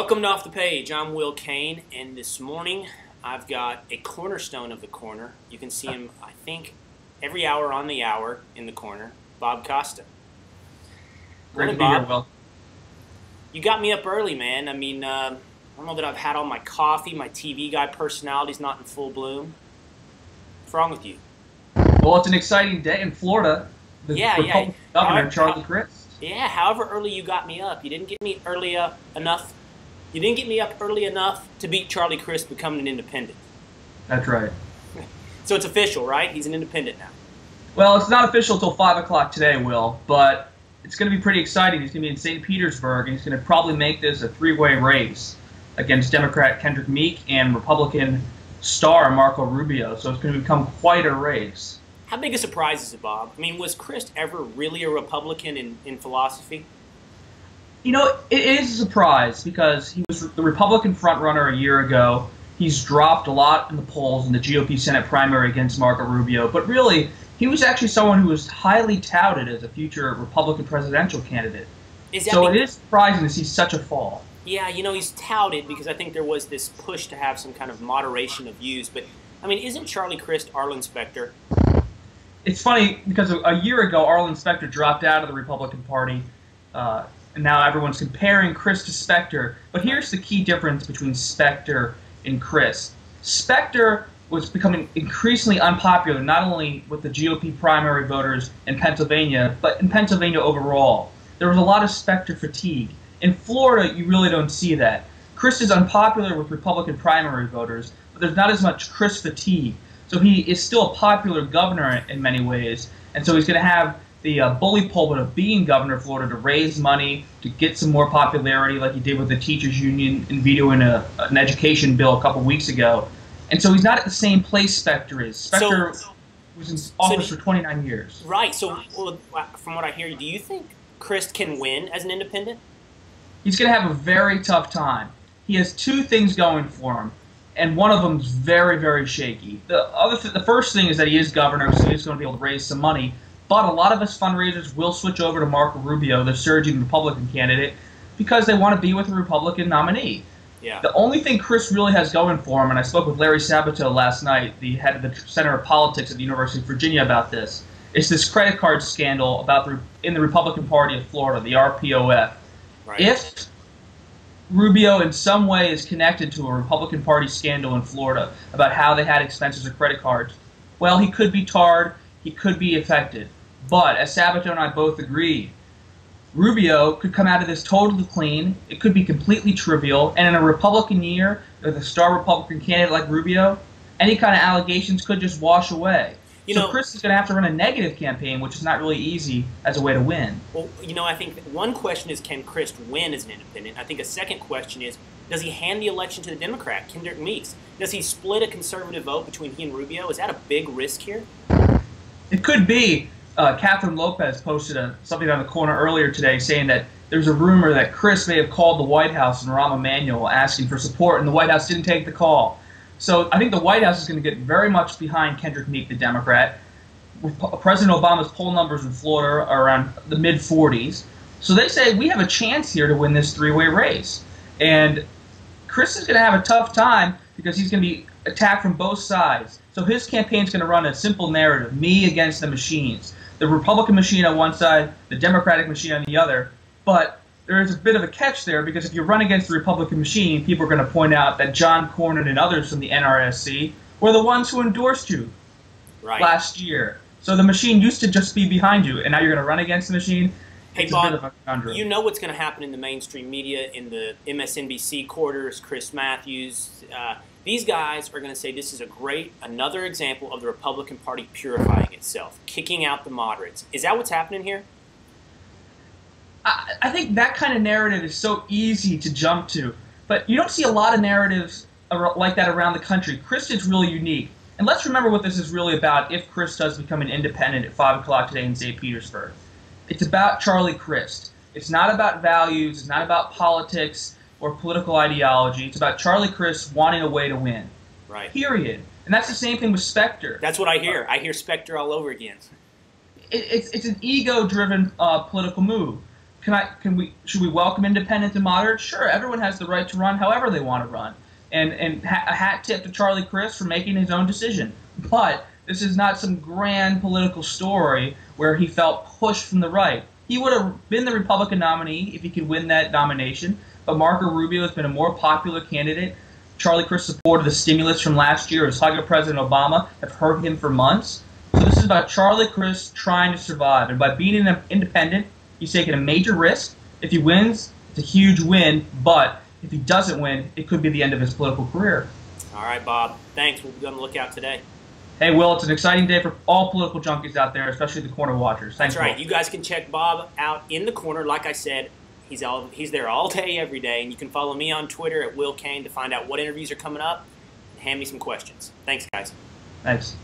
Welcome to Off the Page. I'm Will Cain, and this morning I've got a cornerstone of the corner. You can see him, I think, every hour on the hour in the corner. Bob Costa. Great to be here, Will. You got me up early, man. I mean, I don't know that I've had all my coffee. My TV guy personality's not in full bloom. What's wrong with you? Well, it's an exciting day in Florida. The Republican Governor Charlie Crist. Yeah, however early you got me up, you didn't get me early enough. You didn't get me up early enough to beat Charlie Crist becoming an independent. That's right. So it's official, right? He's an independent now. Well, it's not official until 5 o'clock today, Will, but it's going to be pretty exciting. He's going to be in St. Petersburg, and he's going to probably make this a three-way race against Democrat Kendrick Meek and Republican star Marco Rubio. So it's going to become quite a race. How big a surprise is it, Bob? I mean, was Crist ever really a Republican in philosophy? You know, it is a surprise because he was the Republican frontrunner a year ago. He's dropped a lot in the polls in the GOP Senate primary against Marco Rubio. But really, he was actually someone who was highly touted as a future Republican presidential candidate. So it is surprising to see such a fall. Yeah, you know, he's touted because I think there was this push to have some kind of moderation of views. But, I mean, isn't Charlie Crist Arlen Specter? It's funny because a year ago, Arlen Specter dropped out of the Republican Party. And now everyone's comparing Crist to Specter. But here's the key difference between Specter and Crist. Specter was becoming increasingly unpopular, not only with the GOP primary voters in Pennsylvania, but in Pennsylvania overall. There was a lot of Specter fatigue. In Florida, you really don't see that. Crist is unpopular with Republican primary voters, but there's not as much Crist fatigue. So he is still a popular governor in many ways, and so he's going to have the bully pulpit of being governor of Florida to raise money, to get some more popularity like he did with the teachers union in vetoing an education bill a couple weeks ago. And so he's not at the same place Specter is. Specter was in office for 29 years. Right. So from what I hear, do you think Crist can win as an independent? He's going to have a very tough time. He has two things going for him, and one of them is very, very shaky. The first thing is that he is governor, so he's going to be able to raise some money. But a lot of his fundraisers will switch over to Marco Rubio, the surging Republican candidate, because they want to be with a Republican nominee. Yeah. The only thing Crist really has going for him, and I spoke with Larry Sabato last night, the head of the Center of Politics at the University of Virginia, about this, is this credit card scandal in the Republican Party of Florida, the RPOF. Right. If Rubio in some way is connected to a Republican Party scandal in Florida about how they had expenses of credit cards, well, he could be tarred, he could be affected. But, as Sabato and I both agreed, Rubio could come out of this totally clean. It could be completely trivial. And in a Republican year, with a star Republican candidate like Rubio, any kind of allegations could just wash away. So Crist is going to have to run a negative campaign, which is not really easy as a way to win. Well, you know, I think one question is, can Crist win as an independent? I think a second question is, does he hand the election to the Democrat, Kendrick Meek? Does he split a conservative vote between he and Rubio? Is that a big risk here? It could be. Catherine Lopez posted something on the corner earlier today saying that there's a rumor that Crist may have called the White House and Rahm Emanuel asking for support, and the White House didn't take the call. So I think the White House is going to get very much behind Kendrick Meek, the Democrat. President Obama's poll numbers in Florida are around the mid-40s. So they say we have a chance here to win this three-way race. And Crist is going to have a tough time because he's going to be attacked from both sides. So his campaign is going to run a simple narrative, me against the machines. The Republican machine on one side, the Democratic machine on the other. But there is a bit of a catch there because if you run against the Republican machine, people are going to point out that John Cornyn and others from the NRSC were the ones who endorsed you last year. So the machine used to just be behind you, and now you're going to run against the machine. Hey, it's Bob, a bit of a conundrum. You know what's going to happen in the mainstream media, in the MSNBC quarters, Chris Matthews. These guys are going to say this is another example of the Republican Party purifying itself, kicking out the moderates. Is that what's happening here? I think that kind of narrative is so easy to jump to, but you don't see a lot of narratives like that around the country. Crist is really unique. And let's remember what this is really about if Crist does become an independent at 5 o'clock today in St. Petersburg. It's about Charlie Crist. It's not about values. It's not about politics or political ideology. It's about Charlie Crist wanting a way to win. Right. Period. And that's the same thing with Specter. That's what I hear. I hear Specter all over again. It's an ego-driven political move. should we welcome independents and moderates? Sure, everyone has the right to run however they want to run. And a hat tip to Charlie Crist for making his own decision. But this is not some grand political story where he felt pushed from the right. He would have been the Republican nominee if he could win that nomination, but Marco Rubio has been a more popular candidate. Charlie Crist supported the stimulus from last year. His hug of President Obama have hurt him for months. So this is about Charlie Crist trying to survive. And by being an independent, he's taking a major risk. If he wins, it's a huge win, but if he doesn't win, it could be the end of his political career. All right, Bob. Thanks. We'll be on the lookout today. Hey, Will, it's an exciting day for all political junkies out there, especially the corner watchers. Thanks, That's right. Will. You guys can check Bob out in the corner. Like I said, he's there all day, every day. And you can follow me on Twitter at Will Cain to find out what interviews are coming up and hand me some questions. Thanks, guys. Thanks.